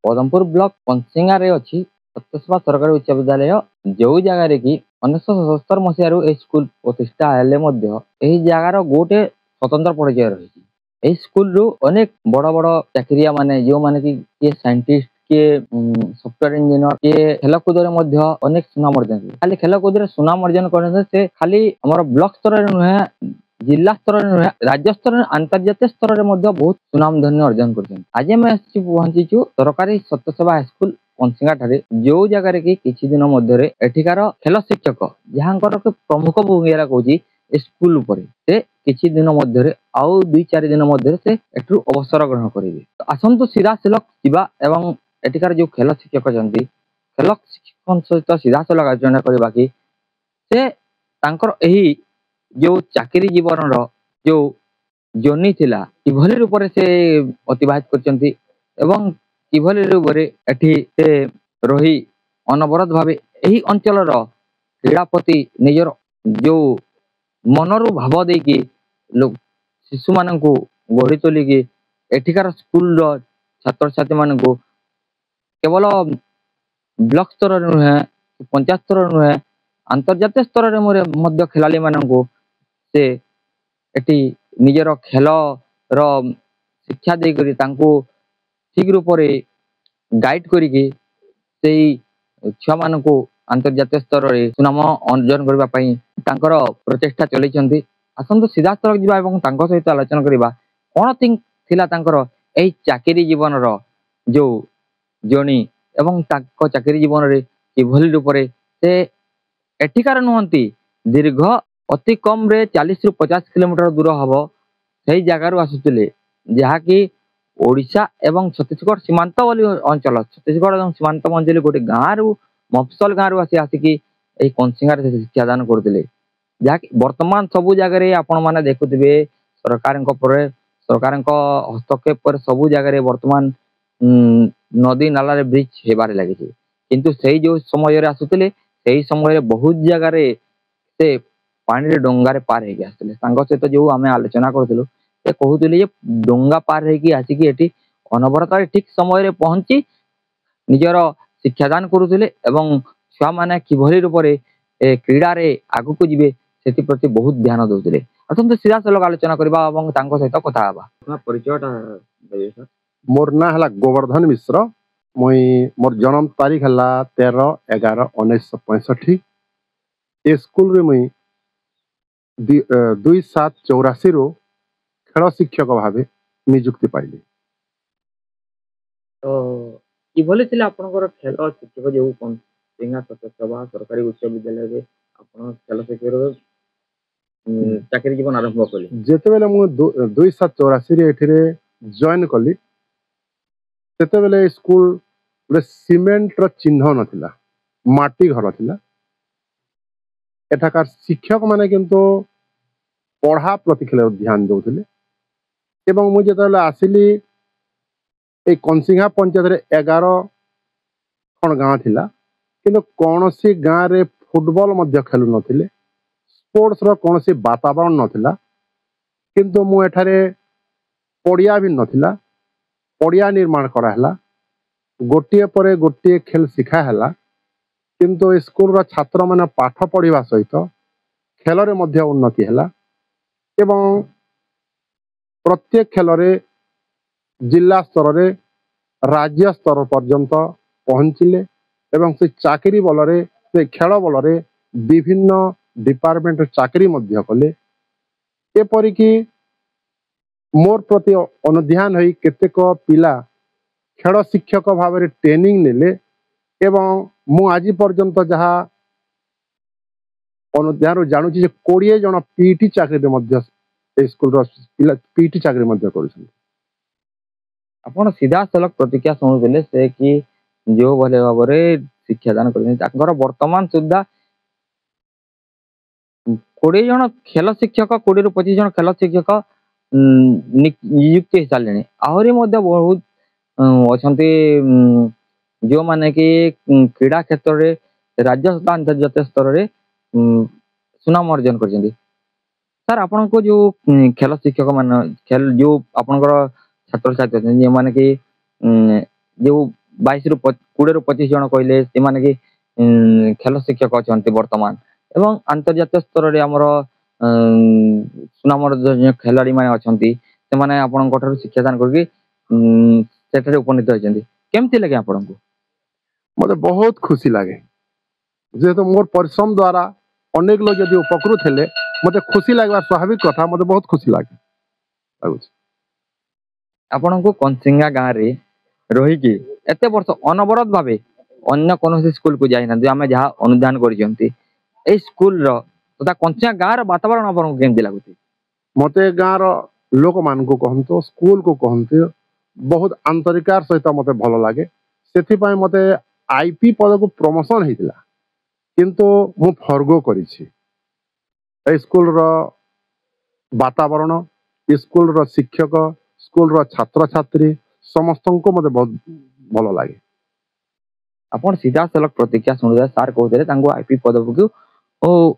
Padampur block पंसिंगा रे अछि सत्यसेवा सरकारी उच्च विद्यालय जो जगार कि 1977 मसीह स्कूल प्रतिष्ठा हेले एही जगार गोटे स्वतंत्र परिचय रही। एही स्कूल रु अनेक बड़ बड़ चाकरिया माने जो माने कि किए साइंटिस्ट किए सॉफ्टवेयर इंजीनियर किए खेलकूद अनेक सुनाम अर्जन खाली खेलकूद सुनाम अर्जन करते से खाली हमर ब्लॉक स्तर नुहे जिला स्तर नुहे राज्य स्तर अंतर्जातीय स्तर में बहुत सुनाम धन्य अर्जन कर। आज आम पहुंचीचु सरकारी सत्यसेवा हाईस्कूल पंसिंगा ठारे जो जगार कि किछि दिन मध्य एठिकार खेल शिक्षक जहाँ प्रमुख भूमिका कहूँ स्कूल उपरे से किछि दिन मध्य आउ 2-4 दिन मध्य से एठू अवसर ग्रहण करेंगे। आसतु सीधासलख जीवा एवं एठिकार जो खेल शिक्षक अच्छी खेल शिक्षक सहित सीधासलख आलोचना करवा कि से तांकर एही जो चाकरी जीवन जो जर्नी थिला किभली रूप से अतिबाहित करचंती एवं किभली रूप एठी से रही अनवरत भावे एही अंचल क्रीड़ा प्रति निजर जो मनरु भाव देकी लोग शिशु मान गढ़ी तोलिकी एठिकार स्कूल छात्र छात्री मान केवल ब्लॉक स्तर नुहे पंचायत स्तर नुहे अंतर्जातीय स्तर में खेलाड़ी मानू से एटी निजर खेल शिक्षा देकर ठीक रूप से गाइड करिकी छुआ मान अंतर्जातीय स्तर में सुनाम अर्जन करने प्रचेषा चलती। आसतु सीधासलख जावा सहित आलोचना करवा कौन थिला चाकरी जीवन जो जर्नी एवं चाकरी जीवन रे किभली रूप से एठिकार नुहति दीर्घ अति कम रे 40 ରୁ 50 किलोमीटर दूर हम से जगार आसुले जहाँकि ओडिशा एवं छत्तीसगढ़ सीमांत वाली अंचल छत्तीसगढ़ और सीमांत अंचल गोटे गाँव रु मफसल गाँव आसिकी कंसिंगार शिक्षादान करते जहाँकि वर्तमान सबू जगह आपण मैंने देखुवे सरकार हस्तक्षेप पर सबू जगह वर्तमान नदी नाला रे ब्रिज हेबार लगी किंतु से जो समय आसुले से समय बहुत जगह से पानी रे डोंगारे पार होगी आसते सहित जो आम आलोचना करूँ से कहते डोंगा पार होगी आसिकी एटी अनवरत ठीक समय पहुंची निजर शिक्षादान करुले एवं छुआ मैंने किभली रूप से क्रीड़ा रे आगु को जीवे से प्रति बहुत ध्यान दौले। आसतु सीधासलख आलोचना करवा सहित कथा परिचय मोर ना है गोवर्धन मिश्र मुई मोर जन्म तारीख है 13/11/1965 ए स्कूल रे मुई 2784 रो खेल शिक्षक भाव नियुक्ति पाइली। तो किभली थिला आपनकर खेल शिक्षक जो पंसिंगा सत्यसेवा सरकारी उच्च विद्यालय रे आपन खेल शिक्षक चाकरी जीवन आरंभ कले जेते बेले मु 2784 रे एठिरे जॉइन कली सेते बेले स्कूल रे सीमेंट रो चिन्ह नथिला माटी घर थिला। एठाकार शिक्षक माने किंतु पढ़ा प्रति खेल ध्यान दौले एवं मुझे जो आसिली ए कंसिंगा पंचायत रे 11 खण गाँ थिला किंतु कौन सी गाँव रे फुटबॉल मध्य खेलु नथिले स्पोर्ट्स रो कौन सी वातावरण नथिला किंतु मु एठारे पड़िया भी नथिला पड़िया निर्माण कराला गोटे पर गोटे खेल शिखाला किंतु स्कूल रो छात्र माने पाठ पढ़िबा सहित खेल रे मध्य उन्नति हैला एवं प्रत्येक खेल रे जिला स्तर रे राज्य स्तर पर्यंत पहुंचिले एवं से चाकरी बल रे से खेल बल रे विभिन्न डिपार्टमेंट चाकरी मध्य कले एपरिकी मोर प्रति अनुध्यान होई केतेक पिला खेल शिक्षक भाव रे ट्रेनिंग नेले एवं मु आज पर्यंत जहाँ अनुध्यान जानुची 20 जन पीटी चाकरी मध्य स्कूल पिला पीटी चाकरी मध्य करूछन। आपण सीधासलख प्रतिक्रिया शुणुले से कि जो भले भाव शिक्षादान कर वर्तमान सुधा 20 जन खेल शिक्षक 20 ରୁ 25 जन खेल शिक्षक नियुक्त हो सारे आहरी बहुत अच्छा जो माने कि क्रीड़ा क्षेत्र रे राज्य तथा अंतर्जातीय स्तर रे सुनाम अर्जन कर सर आपण को जो खेल शिक्षक मान खेल जो आपनकर छात्र छात्री जो माने कि जो 22 ରୁ 20 ରୁ 25 जन कहले से माने कि खेल शिक्षक अछंती वर्तमान एवं अंतर्जातीय स्तर रे हमर सुनामर खेलाड़ी माने अछंती से माने आपन ठाରୁ शिक्षादान करके सेठारे उपनीत होइछंती केमती लगे आपन को मते बहुत खुशी लागे जेहेतु मोर परिश्रम द्वारा अनेक लोग यदि उपकृत हेले मते खुशी लागवा स्वाभाविक कथा मते बहुत खुशी लागे लाଗୁଛି आपन को कंसिंगा गां रे रही कि एते वर्ष अनवरत भाबे अन्य कोनोसी स्कूल को जाई ना आमे जहा अनुदान करिसंती ए स्कूल रो तथा कंसिंगा गां रो वातावरण आपन को केमती लागुती मते गां रो लोक मान को कहंतो स्कूल को कहंतो बहुत आंतरिकार सहित मते भलो लागे सेथि पय मते आईपी पद को प्रमोशन हेतिला किंतु मु फर्गो करिछि ए स्कूल रो वातावरण स्कूल रो शिक्षक स्कूल रो छात्र छात्री समस्त को मते बहुत भलो लागे आपन सीधा सलक प्रतिक्रिया सुनुदा सार कहते तांको आईपी पदवी को ओ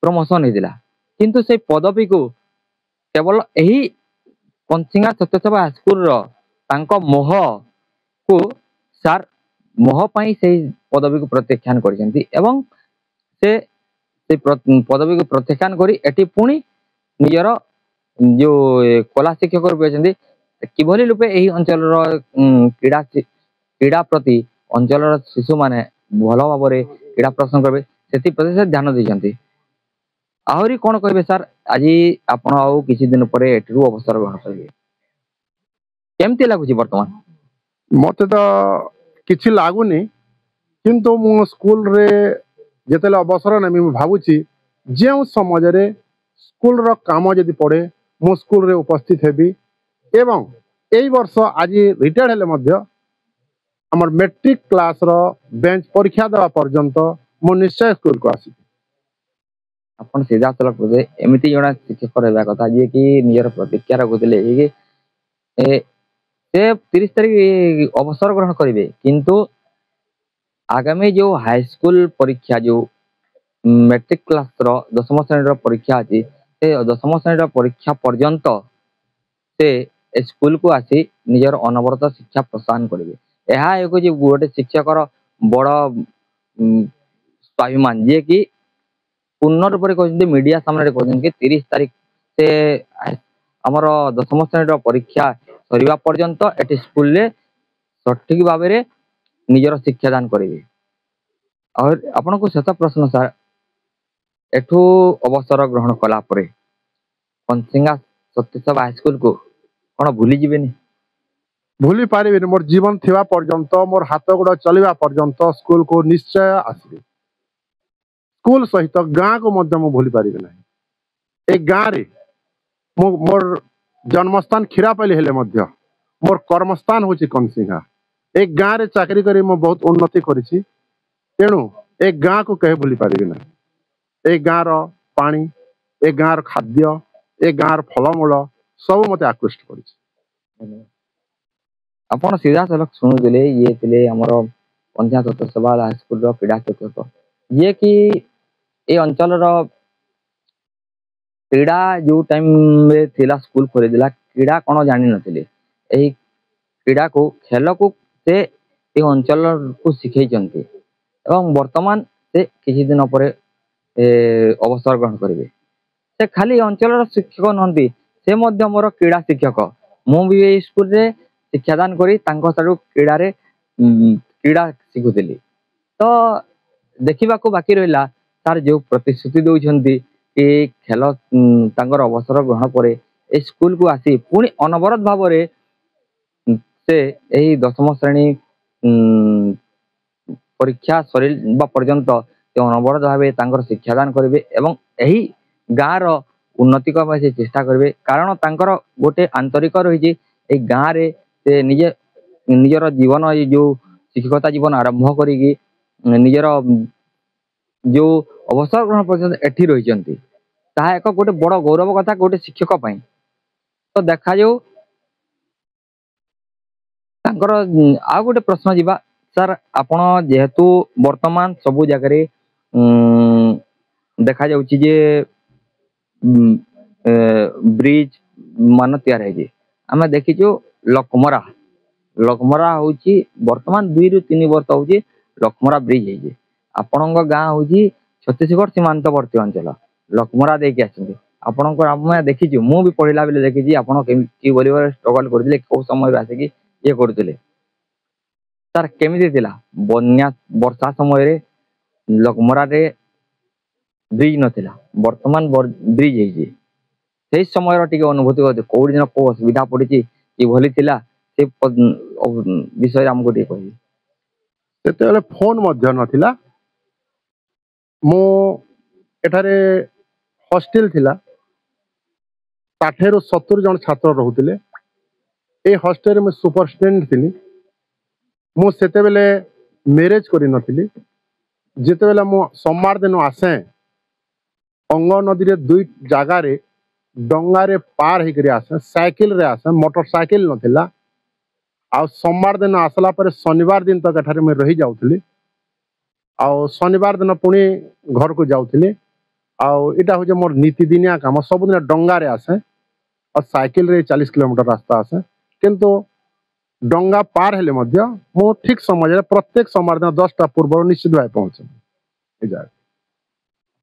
प्रमोशन हेतिला किंतु से पदवी को केवल एही कंसिंगा सत्यसभा स्कूल रो तांको मोह को सार मोह पाई से पदवी को प्रत्याख्यान करिसेंती एवं से पदवी को प्रत्याख्यान करी एटी पुणी निजर जो कला शिक्षक रूपे किभली रूपे एही अंचल रो क्रीड़ा प्रति अंचल शिशु माने भल भाव क्रीड़ा प्रदर्शन करबे सेति प्रति से ध्यान दैछंती आहरी कोन कहबे सर आज आपण आउ किछि दिन परे एटरू अवसर ग्रहण करबे केमती लागुची वर्तमान मते तो किछि लागुनी किंतु मु स्कूल रे जेतेले अवसर नेमी मु भाबुची जेउ समाज रे स्कूल रो काम जदि पड़े मु स्कूल रे उपस्थित हेबी एवं एई वर्ष आज रिटायर्ड हेले मध्य हमर मैट्रिक क्लास रो बेंच परीक्षा देवा पर्यंत मु निश्चय स्कूल को आसी आपण सीधा सलक बोले एमिति जणा शिक्षक रहबा कथा जे कि नियर प्रतिक्रिया रखुतले कि से 30 तारीख अवसर ग्रहण करिवे किंतु आगामी जो हाई स्कूल परीक्षा जो मैट्रिक क्लास रो 10th श्रेणी रो परीक्षा अछि से 10th श्रेणी रो परीक्षा पर्यंत से स्कूल को आसी निजर अनवरत शिक्षा प्रदान करिवे एहा एको जे गोटे शिक्षक रो बड़ स्वाभिमान जे कि पूर्ण रूप से कहते मीडिया सामने कहते कि 30 तारीख से हमर 10th श्रेणी रो परीक्षा सरीबा पर्यंत एटी स्कूल ले सठिक भाव में निजर शिक्षादान करेंगे और आपन को शेष प्रश्न सर एठू अवसर ग्रहण कला परे कंसिंगा सत्यसभा हाईस्कूल को कौन भूली जीवेनी भूली पारिबेनी मोर जीवन थिबा पर्यंत मोर हाथ गोड़ चलिबा पर्यंत स्कूल को निश्चय आसीबे स्कूल सहित गाँ को मध्य मु भूली पारिबे नाही ए गाँ रे मोर जन्मस्थान खीरापल्ली हेले मध्य मोर कर्मस्थान होची कंसिंगा ए गाँ रे चाकरी करी मु बहुत उन्नति करिछि तेणु ए गाँ को कहे भूली पारिबे नाही ए गाँ रो पानी ए गाँ रो खाद्य ए गाँ रो फलमूल सब मते आकृष्ट करिछि आपण सीधा सलक सुनुले ये थिले हमर पंचायत सत्यसभा हाईस्कूल रो क्रीड़ा शिक्षक ये कि ए अंचल रो क्रीड़ा जो टाइम में थिला स्कूल खोली दिला क्रीड़ा कोन जानि नथिले एही क्रीड़ा को खेल को से ए अंचल को सिखै जंती एवं वर्तमान से किछि दिन परे अवसर ग्रहण करिवे से खाली अंचल शिक्षक नहंती से मध्य मोर क्रीड़ा शिक्षक मु भी ए स्कूल रे शिक्षादान करी तांको सारू क्रीड़ा रे क्रीड़ा सिखुतिली तो देखिबा को बाकी रहिला तार जो प्रतिश्रुति दउछंती कि खेल तांकर अवसर ग्रहण करे ए स्कूल को आसी पुणी अनवरत भाव रे से एही 10th श्रेणी परीक्षा सरीबा पर्यंत से अनवरत भाव तांकर शिक्षादान करिवे एवं एही गाँ रो उन्नति करबा से चेष्टा करिवे कारण तांकर गोटे आंतरिक रही ए गाँ रे से निजर जीवन जो शिक्षकता जीवन आरंभ करी निजर जो अवसर ग्रहण पर्यंत एठी रहिचंती ताहा एक गोटे बड़ गौरव कथा गोटे शिक्षक पई तो देखा जाऊ तांकर आ गोटे प्रश्न जीवा सर आपण जेहेतु वर्तमान सबु जगह रे देखा जाउची जे ब्रिज मान तैयार है जे आमे देखिचो लकमरा लखमरा होची वर्तमान 2 रु 3 वर्ष होची लखमरा ब्रिज है आपणक गाँ हूँ छत्तीसगढ़ सीमांतवर्ती अंचल लखमरा देके आसते आपण आम देखी मु भी पढ़ला बेले देखी आप स्ट्रगल करते कौ समय आसिक ये करते तार केमी बन्या वर्षा समय लखमरा रे ब्रिज नथिला वर्तमान ब्रिज है से समय टे अनुभूति कौ दिन कौ असुविधा पड़ी कि भली थिला से विषय आमको टे कह ସେତେବେଳେ ଫୋନ୍ ମଧ୍ୟ ନଥିଲା। ମୁଁ ଏଠାରେ ହଷ୍ଟେଲ ଥିଲା 60 ରୁ 70 ଜଣ ଛାତ୍ର ରହୁଥିଲେ। ଏ ହଷ୍ଟେଲରେ ମୁଁ ସୁପରଷ୍ଟେଣ୍ଡେଣ୍ଟ ଥିଲି। ମୁଁ ସେତେବେଳେ ମ୍ୟାରେଜ କରିନଥିଲି। ଯେତେବେଳେ ମୁଁ ସୋମବାର ଦିନ ଆସେ ଅଙ୍ଗ ନଦୀରେ 2 ଜାଗାରେ ଡଙ୍ଗାରେ ପାର ହେଇକରି ଆସେ ସାଇକେଲରେ ଆସେ ମୋଟର ସାଇକେଲ ନଥିଲା। ଆଉ सोमवार दिन आसला पर शनिवार दिन तक एठारे मैं रही जाऊली आउ शनिवार दिन पुणी घर को जाऊली आउटा हूँ मोर नीतिदिनिया काम सबुदिन डंगारे आसे और साइकिल रे 40 किलोमीटर रास्ता आसे किंतु डंगा पार हेले मध्य मु ठीक समय प्रत्येक सोमवार दिन 10टा पूर्व निश्चित भाव पहुंचे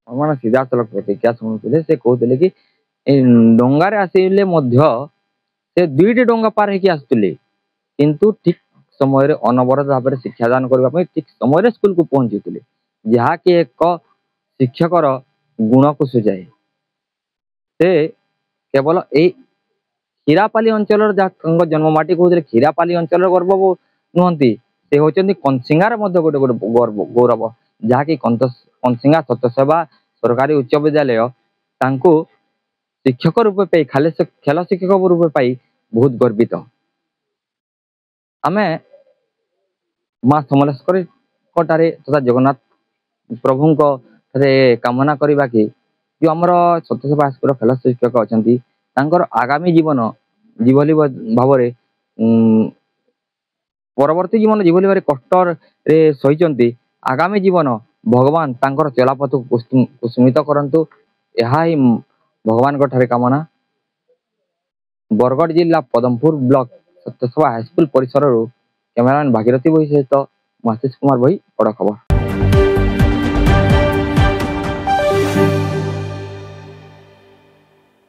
मैंने सीधा सड़क प्रतिक्रिया शुणुते से कहते कि डंगार आसले से 2टी डंगा पार होगी आसुले किंतु ठीक समय अनवरत भाव में शिक्षादान करने ठीक समय स्कूल को पहुंचुले जहाँकि एक शिक्षकर गुण को सुझाए से केवल ए खीरापाली अंचल जन्ममाटी कहते खीरापाली अंचल गर्व नुहति से होती कंसिंगार गोटे गोटे गर्व गौरव जहाँकि कंसिंगा सत्यसेवा सरकारी उच्च विद्यालय तांको शिक्षक रूपे पाई खेल शिक्षक रूपे पाई बहुत गर्वित आमे माँ समलेश्वरी ठारे तथा जगन्नाथ प्रभु कामना करवा कि जो आमर सत्यसेवा हाईस्कूल खेल शिक्षक अच्छा आगामी जीवन जीवली भाव परवर्ती जीवन जीवली भाव कष्ट सही आगामी जीवन भगवान तांकर चलापथ को कुसुमित करंतु यह ही भगवान ठारे कामना। बरगढ़ जिला पदमपुर ब्लॉक सत्यसेवा हाईस्कूल परिसर कैमरामैन भागीरथी बही सहित आशीष कुमार बही बड़ खबर।